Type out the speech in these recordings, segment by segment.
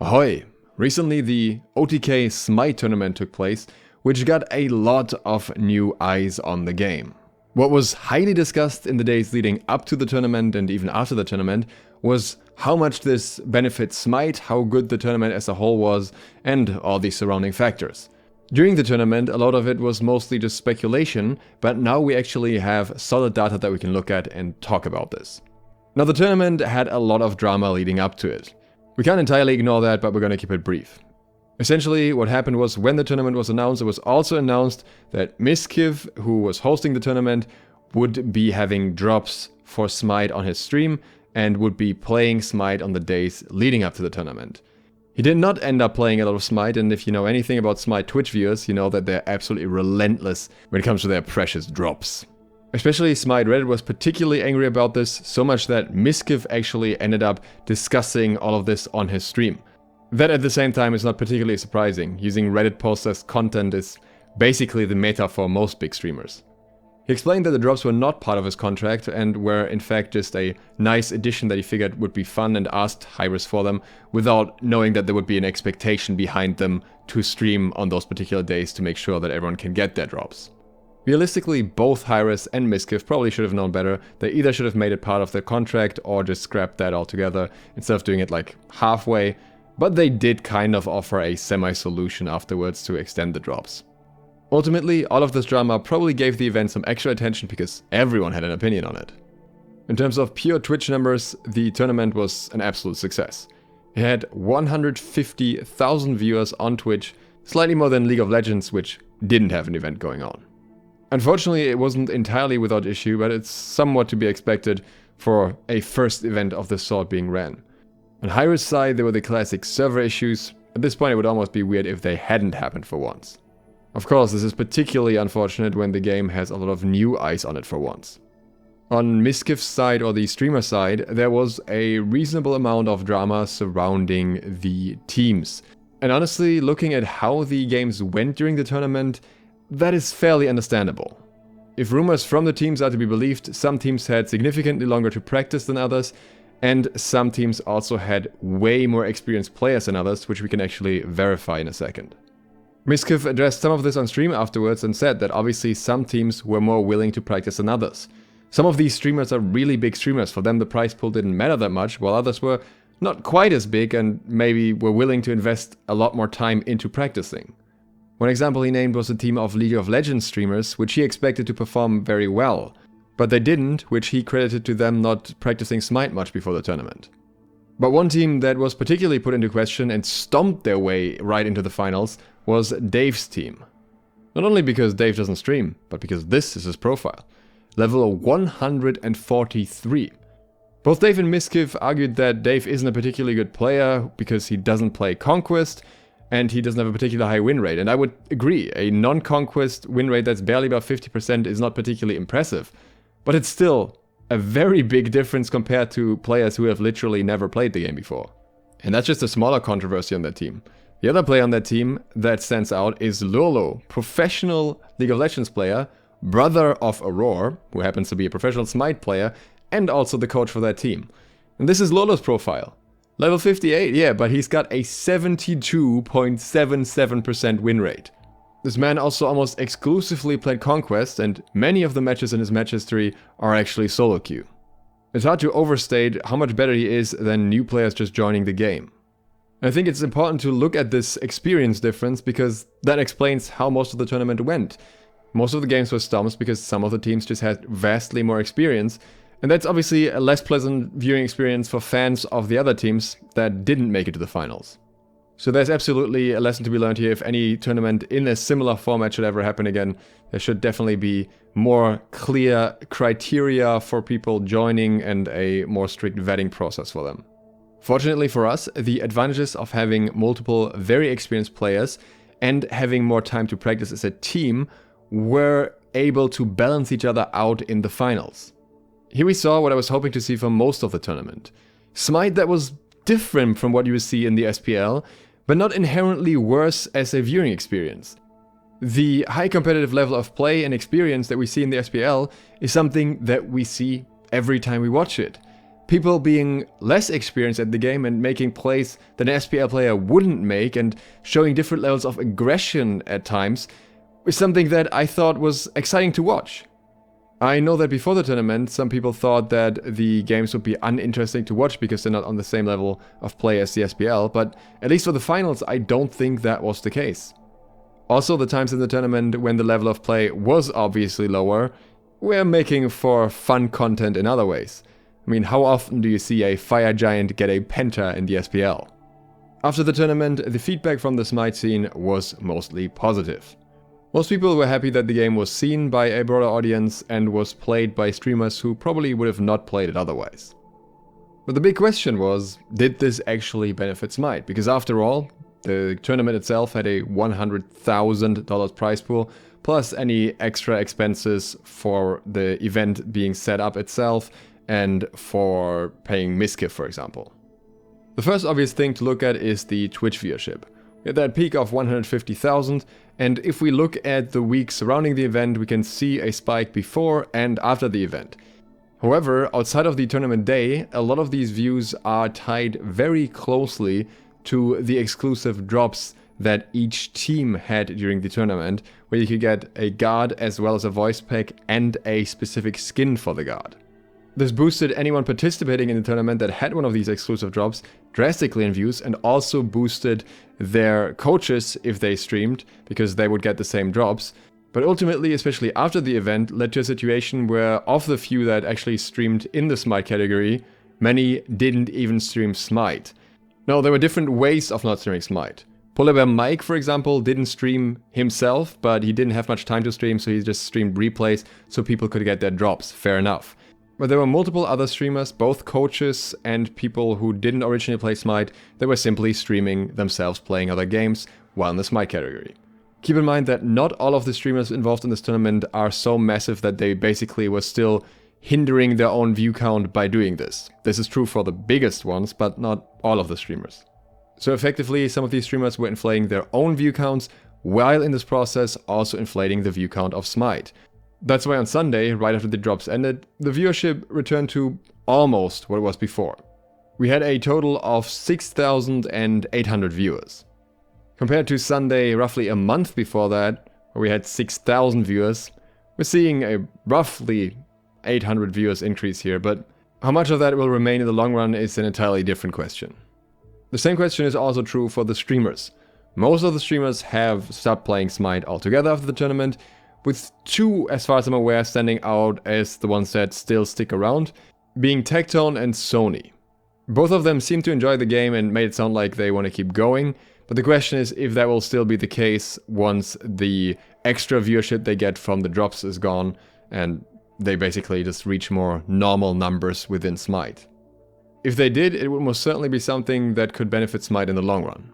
Ahoy! Recently the OTK SMITE Tournament took place, which got a lot of new eyes on the game. What was highly discussed in the days leading up to the tournament and even after the tournament was how much this benefits SMITE, how good the tournament as a whole was, and all the surrounding factors. During the tournament, a lot of it was mostly just speculation, but now we actually have solid data that we can look at and talk about this. Now, the tournament had a lot of drama leading up to it. We can't entirely ignore that, but we're gonna keep it brief. Essentially, what happened was when the tournament was announced, it was also announced that Mizkif, who was hosting the tournament, would be having drops for SMITE on his stream and would be playing SMITE on the days leading up to the tournament. He did not end up playing a lot of SMITE, and if you know anything about SMITE Twitch viewers, you know that they're absolutely relentless when it comes to their precious drops. Especially SMITE Reddit was particularly angry about this, so much that Mizkif actually ended up discussing all of this on his stream. That at the same time is not particularly surprising. Using Reddit posts as content is basically the meta for most big streamers. He explained that the drops were not part of his contract and were in fact just a nice addition that he figured would be fun, and asked Hyris for them without knowing that there would be an expectation behind them to stream on those particular days to make sure that everyone can get their drops. Realistically, both Hyris and Mizkif probably should have known better. They either should have made it part of their contract or just scrapped that altogether instead of doing it like halfway, but they did kind of offer a semi-solution afterwards to extend the drops. Ultimately, all of this drama probably gave the event some extra attention because everyone had an opinion on it. In terms of pure Twitch numbers, the tournament was an absolute success. It had 150,000 viewers on Twitch, slightly more than League of Legends, which didn't have an event going on. Unfortunately, it wasn't entirely without issue, but it's somewhat to be expected for a first event of this sort being ran. On Hyris' side, there were the classic server issues. At this point, it would almost be weird if they hadn't happened for once. Of course, this is particularly unfortunate when the game has a lot of new eyes on it for once. On Mizkif's side, or the streamer side, there was a reasonable amount of drama surrounding the teams. And honestly, looking at how the games went during the tournament, that is fairly understandable. If rumors from the teams are to be believed, some teams had significantly longer to practice than others, and some teams also had way more experienced players than others, which we can actually verify in a second. Mizkif addressed some of this on stream afterwards and said that obviously some teams were more willing to practice than others. Some of these streamers are really big streamers, for them the prize pool didn't matter that much, while others were not quite as big and maybe were willing to invest a lot more time into practicing. One example he named was a team of League of Legends streamers, which he expected to perform very well, but they didn't, which he credited to them not practicing SMITE much before the tournament. But one team that was particularly put into question and stomped their way right into the finals was Dave's team. Not only because Dave doesn't stream, but because this is his profile. Level 143. Both Dave and Mizkif argued that Dave isn't a particularly good player because he doesn't play Conquest, and he doesn't have a particular high win rate. And I would agree, a non-Conquest win rate that's barely above 50% is not particularly impressive. But it's still a very big difference compared to players who have literally never played the game before. And that's just a smaller controversy on that team. The other player on that team that stands out is Lolo, professional League of Legends player, brother of Aurora, who happens to be a professional SMITE player, and also the coach for that team. And this is Lolo's profile. Level 58, yeah, but he's got a 72.77% win rate. This man also almost exclusively played Conquest, and many of the matches in his match history are actually solo queue. It's hard to overstate how much better he is than new players just joining the game. I think it's important to look at this experience difference because that explains how most of the tournament went. Most of the games were stomps because some of the teams just had vastly more experience, and that's obviously a less pleasant viewing experience for fans of the other teams that didn't make it to the finals. So there's absolutely a lesson to be learned here. If any tournament in a similar format should ever happen again, there should definitely be more clear criteria for people joining and a more strict vetting process for them. Fortunately for us, the advantages of having multiple very experienced players and having more time to practice as a team were able to balance each other out in the finals. Here we saw what I was hoping to see from most of the tournament. SMITE that was different from what you would see in the SPL, but not inherently worse as a viewing experience. The high competitive level of play and experience that we see in the SPL is something that we see every time we watch it. People being less experienced at the game and making plays that an SPL player wouldn't make and showing different levels of aggression at times is something that I thought was exciting to watch. I know that before the tournament, some people thought that the games would be uninteresting to watch because they're not on the same level of play as the SPL, but at least for the finals, I don't think that was the case. Also, the times in the tournament when the level of play was obviously lower, were making for fun content in other ways. I mean, how often do you see a fire giant get a penta in the SPL? After the tournament, the feedback from the SMITE scene was mostly positive. Most people were happy that the game was seen by a broader audience and was played by streamers who probably would have not played it otherwise. But the big question was, did this actually benefit SMITE? Because after all, the tournament itself had a $100,000 prize pool, plus any extra expenses for the event being set up itself and for paying Mizkif, for example. The first obvious thing to look at is the Twitch viewership. We had that peak of 150,000, and if we look at the week surrounding the event, we can see a spike before and after the event. However, outside of the tournament day, a lot of these views are tied very closely to the exclusive drops that each team had during the tournament, where you could get a guard as well as a voice pack and a specific skin for the guard. This boosted anyone participating in the tournament that had one of these exclusive drops drastically in views, and also boosted their coaches if they streamed, because they would get the same drops. But ultimately, especially after the event, led to a situation where of the few that actually streamed in the SMITE category, many didn't even stream SMITE. No, there were different ways of not streaming SMITE. Polar Bear Mike, for example, didn't stream himself, but he didn't have much time to stream, so he just streamed replays so people could get their drops. Fair enough. But there were multiple other streamers, both coaches and people who didn't originally play SMITE, that were simply streaming themselves playing other games while in the SMITE category. Keep in mind that not all of the streamers involved in this tournament are so massive that they basically were still hindering their own view count by doing this. This is true for the biggest ones, but not all of the streamers. So effectively, some of these streamers were inflating their own view counts, while in this process also inflating the view count of SMITE. That's why on Sunday, right after the drops ended, the viewership returned to almost what it was before. We had a total of 6,800 viewers. Compared to Sunday, roughly a month before that, where we had 6,000 viewers, we're seeing a roughly 800 viewers increase here, but how much of that will remain in the long run is an entirely different question. The same question is also true for the streamers. Most of the streamers have stopped playing SMITE altogether after the tournament, with two, as far as I'm aware, standing out as the ones that still stick around, being Tectone and Sony. Both of them seem to enjoy the game and made it sound like they want to keep going, but the question is if that will still be the case once the extra viewership they get from the drops is gone and they basically just reach more normal numbers within SMITE. If they did, it would most certainly be something that could benefit SMITE in the long run.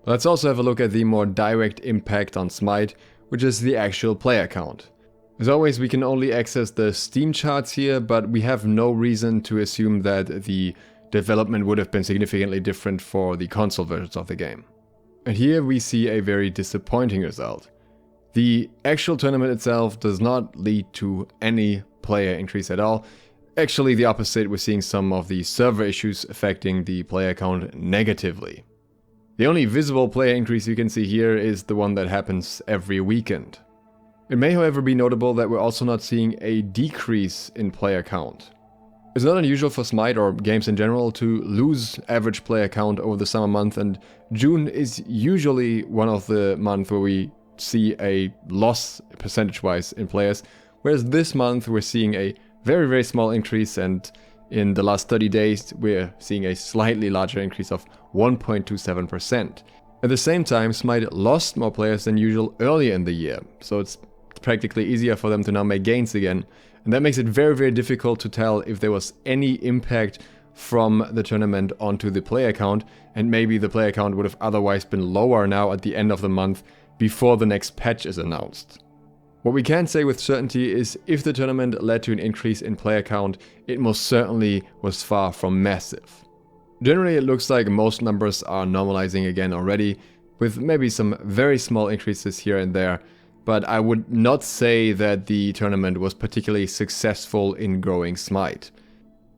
Let's also have a look at the more direct impact on SMITE, which is the actual player count. As always, we can only access the Steam charts here, but we have no reason to assume that the development would have been significantly different for the console versions of the game. And here we see a very disappointing result. The actual tournament itself does not lead to any player increase at all. Actually, the opposite, we're seeing some of the server issues affecting the player count negatively. The only visible player increase you can see here is the one that happens every weekend. It may, however, be notable that we're also not seeing a decrease in player count. It's not unusual for SMITE or games in general to lose average player count over the summer month, and June is usually one of the months where we see a loss percentage-wise in players, whereas this month we're seeing a very, very small increase, and in the last 30 days we're seeing a slightly larger increase of 1.27%. At the same time, SMITE lost more players than usual earlier in the year, so it's practically easier for them to now make gains again, and that makes it very, very difficult to tell if there was any impact from the tournament onto the player count, and maybe the player count would have otherwise been lower now at the end of the month before the next patch is announced. What we can say with certainty is if the tournament led to an increase in player count, it most certainly was far from massive. Generally, it looks like most numbers are normalizing again already, with maybe some very small increases here and there, but I would not say that the tournament was particularly successful in growing SMITE.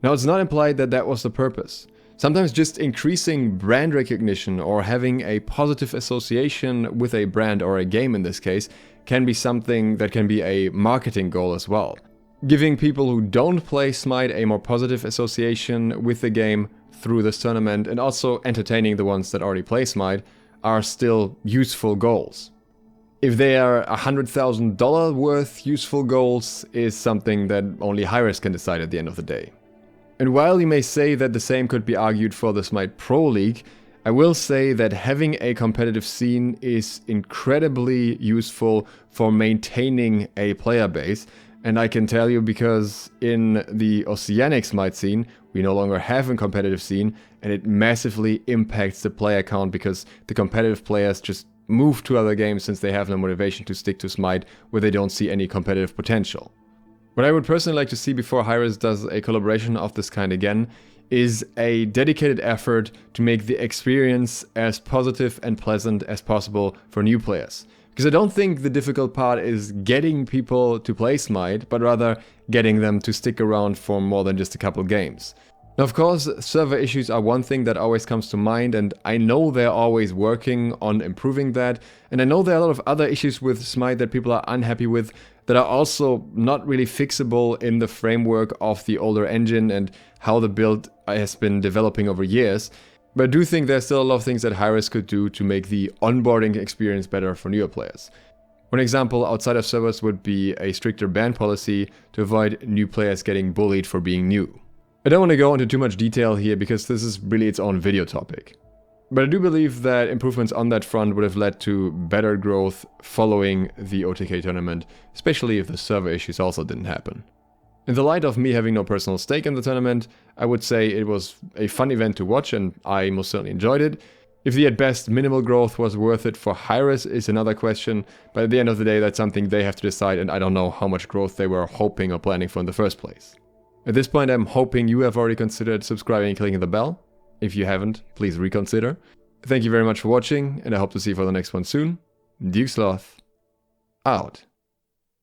Now, it's not implied that that was the purpose. Sometimes just increasing brand recognition or having a positive association with a brand or a game in this case can be something that can be a marketing goal as well. Giving people who don't play Smite a more positive association with the game through this tournament and also entertaining the ones that already play Smite are still useful goals. If they are $100,000 worth useful goals is something that only high-risk can decide at the end of the day. And while you may say that the same could be argued for the Smite Pro League, I will say that having a competitive scene is incredibly useful for maintaining a player base. And I can tell you because in the Oceanic Smite scene, we no longer have a competitive scene, and it massively impacts the player count because the competitive players just move to other games since they have no motivation to stick to Smite where they don't see any competitive potential. What I would personally like to see before high-risk does a collaboration of this kind again is a dedicated effort to make the experience as positive and pleasant as possible for new players. Because I don't think the difficult part is getting people to play Smite, but rather getting them to stick around for more than just a couple games. Now, of course, server issues are one thing that always comes to mind, and I know they're always working on improving that, and I know there are a lot of other issues with Smite that people are unhappy with that are also not really fixable in the framework of the older engine and how the build has been developing over years. But I do think there's still a lot of things that high-risk could do to make the onboarding experience better for newer players. One example outside of servers would be a stricter ban policy to avoid new players getting bullied for being new. I don't want to go into too much detail here because this is really its own video topic. But I do believe that improvements on that front would have led to better growth following the OTK tournament, especially if the server issues also didn't happen. In the light of me having no personal stake in the tournament, I would say it was a fun event to watch and I most certainly enjoyed it. If the at best minimal growth was worth it for high-risk is another question, but at the end of the day that's something they have to decide and I don't know how much growth they were hoping or planning for in the first place. At this point I'm hoping you have already considered subscribing and clicking the bell. If you haven't, please reconsider. Thank you very much for watching and I hope to see you for the next one soon. SLOTH out.